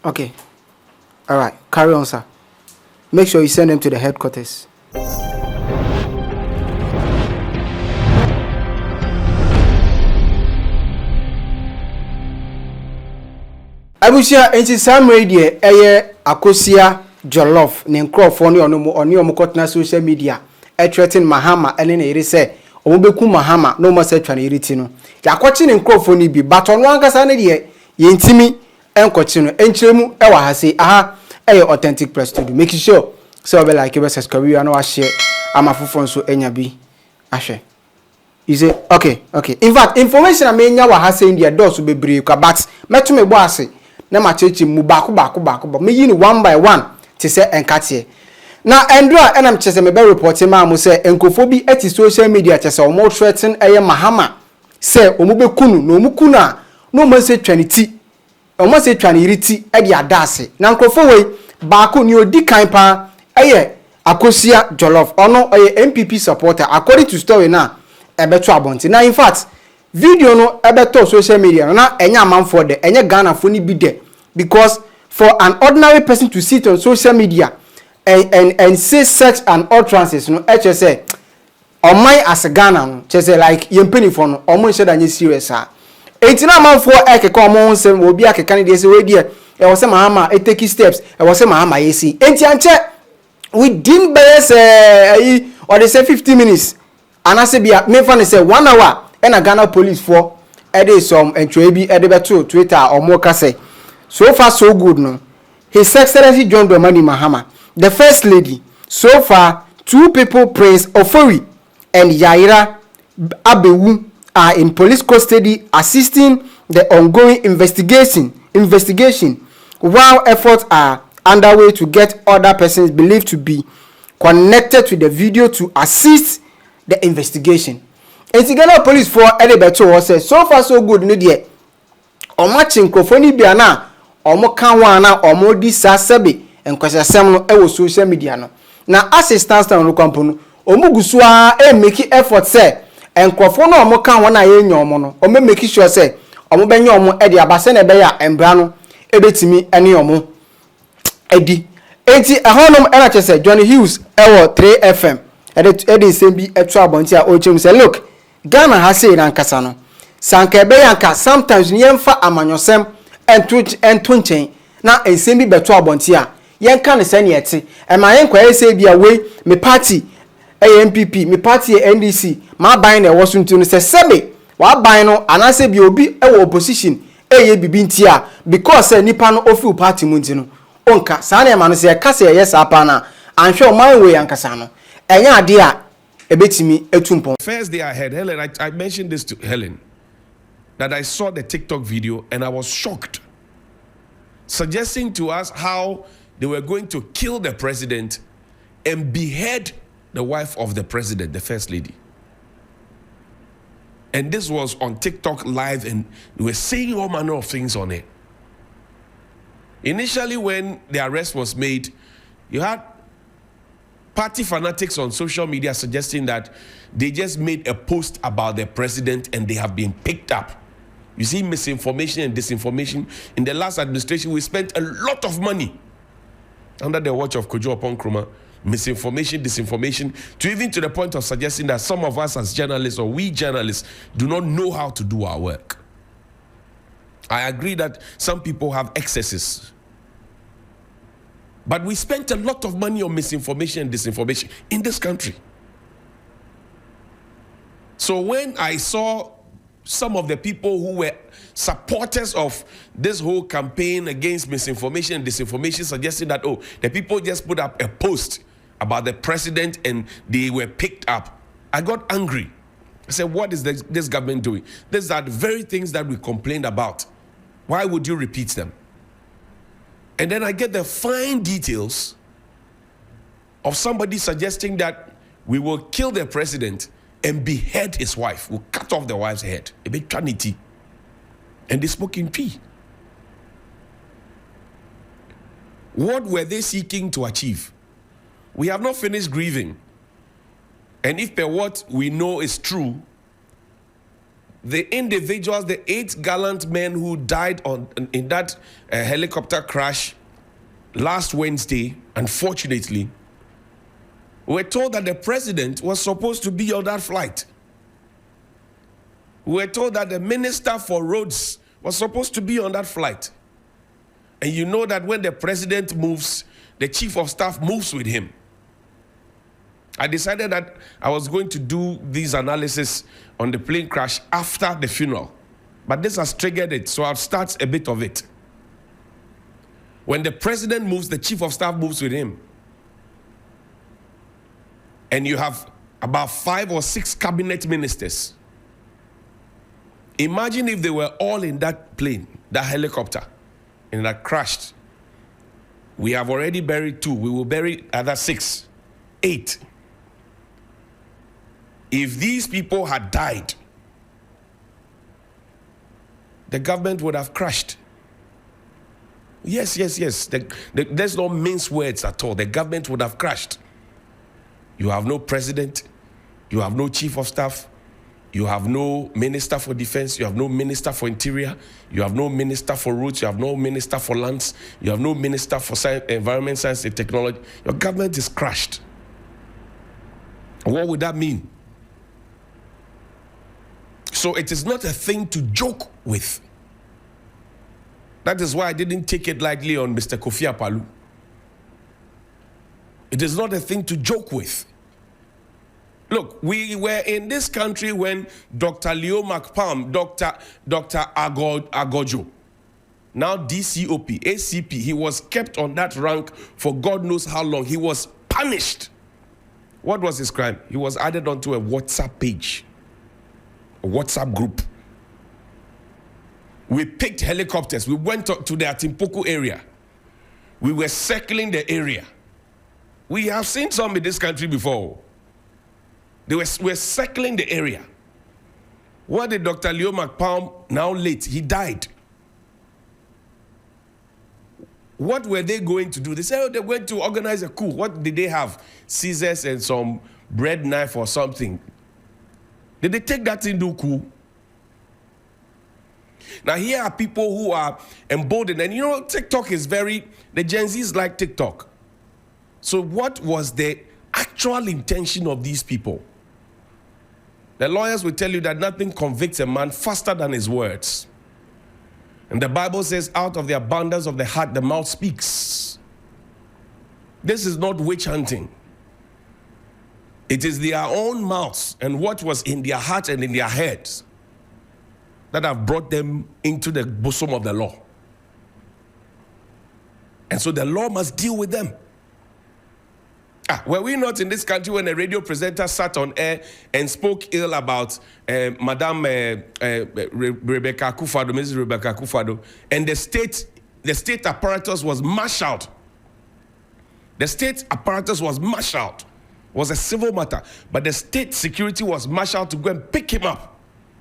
Okay. All right. Carry on, sir. Make sure you send them to the headquarters. Abusia enti Sam Radio eye akosia jollof ne nkrofo ne ono kotna social media threaten Mahama ene ne yire se omobeku Mahama no mo se twa ne yiriti no yakwachi ne nkrofo ni bi but ono ankasa ne de yentimi enkochi no enchiremu e wa ha se aha eye authentic press studio make sure so be like you subscribe you na wa share amafofo nso enya bi ahwe. You say okay. In fact, information I mean wa ha se India doors be brave but meto me bo ase na ma chechi mu baako but me yin one by one to say enkatie na endura enam chese me be report ma mo say enkofo bi ati social media chese o mo threaten eye Mahama say o mo be kunu no mu kunu a no mo say twaniti o mo say twaniriti e dia adase na enkofo we baako ni odi kan pa eye akosia jollof ono eye MPP supporter according to story na ebeto abonti na in fact video no ebeto social media na enya amanfo de enye Ghana fo ni bi de because for an ordinary person to sit on social media and say such an utterances no say omai as Ghana no say like yempeni for no omo nse da nye serious a entina amanfo ekeka omo nsem obi akeka ne de say we de e wo say Mahama e take steps e wo say Mahama yesi enti anche within say or they say 50 minutes and I say bia me fan say 1 hour and a Ghana police for some entry bi beto Twitter or more ka say so far so good no. His Excellency John Mahama, the First Lady, so far 2 people Prince Ofori and Yaira Abewu are in police custody assisting the ongoing investigation while efforts are underway to get other persons believed to be connected to the video to assist the investigation. And Ghana police for Edebeto was said so far so good no dear. Omachin krofoni bia na omo kan wana omo di sasebe enkwasasem no e wo social media no. Na assistance no kwampo no omo gusu a e make effort say enkrofo no omo kan wana ye nya omo no omo make sure say omo benya omo e di abase na be ya embra no ebetimi ene omo edi. Enti ahonom e na chese John Hughes e wo 3 FM edi sembi etu abonti a ochem say look Ghana has say na nkasa no sanka be yanka sometimes ni yemfa amanyosem entunchen na ensembi beto abonti a yenka ne se ne yete e ma yenkwa ese bia we me party MPP me party NDC ma ban na woso ntu no se sebe wa ban no anase bia obi e wo opposition eye bibi nti a because nipa no ofi party mu nti no onka sa na ma no se ka se yes apa na anhwe o man we yankasa no enya ade a ebetimi etumpon. First day I heard Helen, I mentioned this to Helen, that I saw the TikTok video and I was shocked, suggesting to us how they were going to kill the president and behead the wife of the president, the first lady. And this was on TikTok live and they were saying all manner of things on it. Initially, when the arrest was made, you had party fanatics on social media suggesting that they just made a post about the president and they have been picked up. You see, misinformation and disinformation. In the last administration, we spent a lot of money under the watch of Kojo Upon Nkrumah. Misinformation, disinformation, to the point of suggesting that some of us as journalists or we journalists do not know how to do our work. I agree that some people have excesses. But we spent a lot of money on misinformation and disinformation in this country. So when I saw some of the people who were supporters of this whole campaign against misinformation and disinformation suggesting that, oh, the people just put up a post about the president and they were picked up, I got angry. I said, what is this government doing? These are the very things that we complained about. Why would you repeat them? And then I get the fine details of somebody suggesting that we will kill the president and behead his wife. We'll cut off the wife's head. A bit trinity. And they spoke in P. What were they seeking to achieve? We have not finished grieving. And if per what we know is true, the individuals, the 8 gallant men who died in that helicopter crash last Wednesday, unfortunately, were told that the president was supposed to be on that flight. We were told that the minister for roads was supposed to be on that flight. And you know that when the president moves, the chief of staff moves with him. I decided that I was going to do these analysis on the plane crash after the funeral. But this has triggered it, so I'll start a bit of it. When the president moves, the chief of staff moves with him. And you have about 5 or 6 cabinet ministers. Imagine if they were all in that plane, that helicopter, and that crashed. We have already buried 2. We will bury other 6, 8. If these people had died, the government would have crashed. Yes. There's no mince words at all. The government would have crashed. You have no president. You have no chief of staff. You have no minister for defense. You have no minister for interior. You have no minister for roads. You have no minister for lands. You have no minister for science, environment, science, and technology. Your government is crashed. What would that mean? So it is not a thing to joke with. That is why I didn't take it lightly on Mr. Kofi Apalu. It is not a thing to joke with. Look, we were in this country when Dr. Leo McPalm, Dr. Agojo, now DCOP, ACP, he was kept on that rank for God knows how long. He was punished. What was his crime? He was added onto a WhatsApp page, a WhatsApp group. We picked helicopters. We went to the Atimpoku area. We were circling the area. We have seen some in this country before. They were circling the area. What did Dr. Leo McPalm, now late, he died. What were they going to do? They said, oh, they went to organize a coup. What did they have? Scissors and some bread knife or something. Did they take that into coup? Now, here are people who are emboldened. And you know, TikTok is the Gen Zs like TikTok. So what was the actual intention of these people? The lawyers will tell you that nothing convicts a man faster than his words. And the Bible says, out of the abundance of the heart, the mouth speaks. This is not witch hunting. It is their own mouths and what was in their heart and in their heads that have brought them into the bosom of the law. And so the law must deal with them. Were we not in this country when a radio presenter sat on air and spoke ill about Madam Rebecca Akufo-Addo, Mrs. Rebecca Akufo-Addo, and the state apparatus was marshaled? The state apparatus was marshaled. It was a civil matter, but the state security was marshaled to go and pick him up,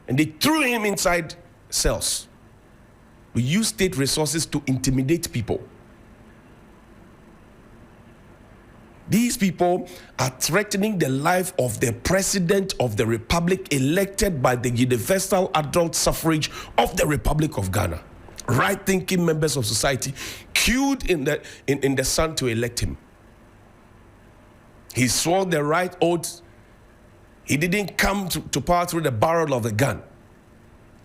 and they threw him inside cells. We use state resources to intimidate people. These people are threatening the life of the president of the republic elected by the universal adult suffrage of the Republic of Ghana. Right-thinking members of society queued in the sun to elect him. He swore the right oath. He didn't come to power through the barrel of the gun.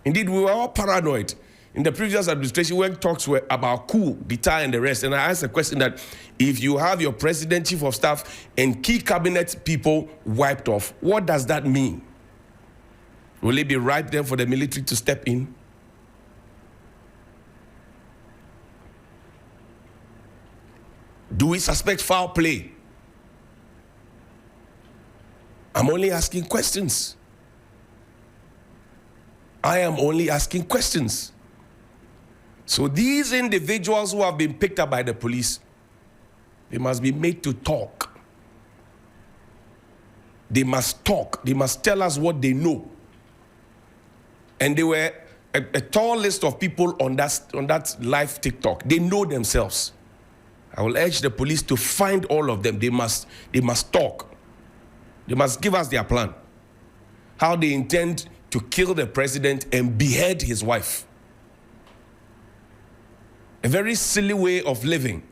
Indeed, we were all paranoid. In the previous administration, when talks were about coup, d'etat, and the rest, and I asked a question that if you have your president, chief of staff, and key cabinet people wiped off, what does that mean? Will it be ripe then for the military to step in? Do we suspect foul play? I'm only asking questions. I am only asking questions. So these individuals who have been picked up by the police, they must be made to talk. They must talk. They must tell us what they know. And there were a tall list of people on that live TikTok. They know themselves. I will urge the police to find all of them. They must talk. They must give us their plan. How they intend to kill the president and behead his wife. A very silly way of living.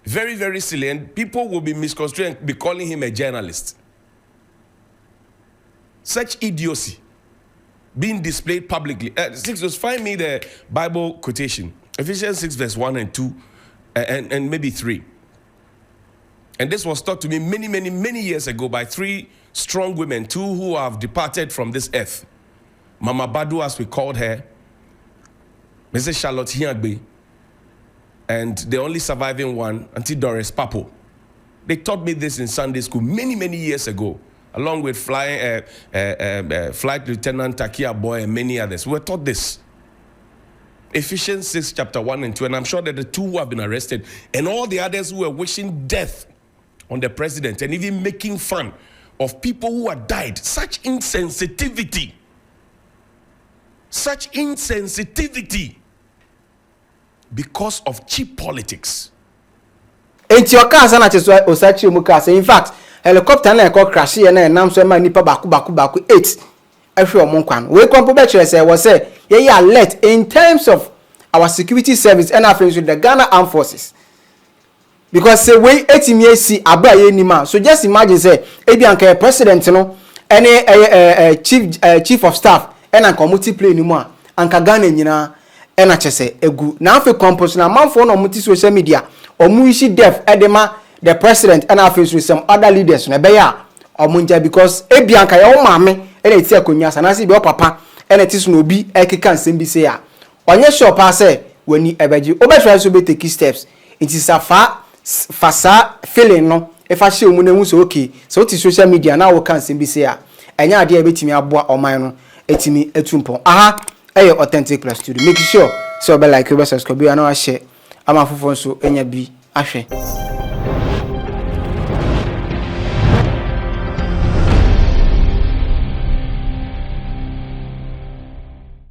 Very, very silly. And people will be misconstrued and be calling him a journalist. Such idiocy being displayed publicly. 6 verse, find me the Bible quotation. Ephesians 6 verse 1 and 2 and maybe 3. And this was taught to me many years ago by 3 strong women, 2 who have departed from this earth. Mama Badu, as we called her, Mrs. Charlotte Hiagbe, and the only surviving one, Auntie Doris Papo. They taught me this in Sunday school many years ago, along with Flight Lieutenant Takia Boy and many others. We were taught this. Ephesians 6 chapter 1 and 2, and I'm sure that the 2 who have been arrested and all the others who were wishing death on the president and even making fun of people who had died. Such insensitivity. Such insensitivity because of cheap politics. Enti okasa na cheso osachi omukasa. In fact, helicopter na e crash here na nam so ma nipa baku 8 ehwe omonkwan. We kwampo be chere say we say ye alert in terms of our security service and our friends with the Ghana Armed Forces. Because say we etimi si aba ye nima. So just imagine say ebi anka president no any chief of staff and anka multiplay nimu a anka Ghana nyina ena chese egu na afi compose na manfo no muti social media omu ishi def edema the president and afi with some other leaders na be ya omunja because ebi anka ye wo maame ena eti akonya sanasi be papa ena ti so no obi ekeka nsem bi say ya onye sure pa say wani ebeji obetwa so be take steps it is a fasa feeling no if I show mu na hu so okay so ti social media na wo kan nsem bi say ya enya ade ebetimi aboa oman no etimi etumpon aha Hey, Authentic Plus Studio. Make sure so be like, subscribe, and share. I'm a full so enya bi ahwe.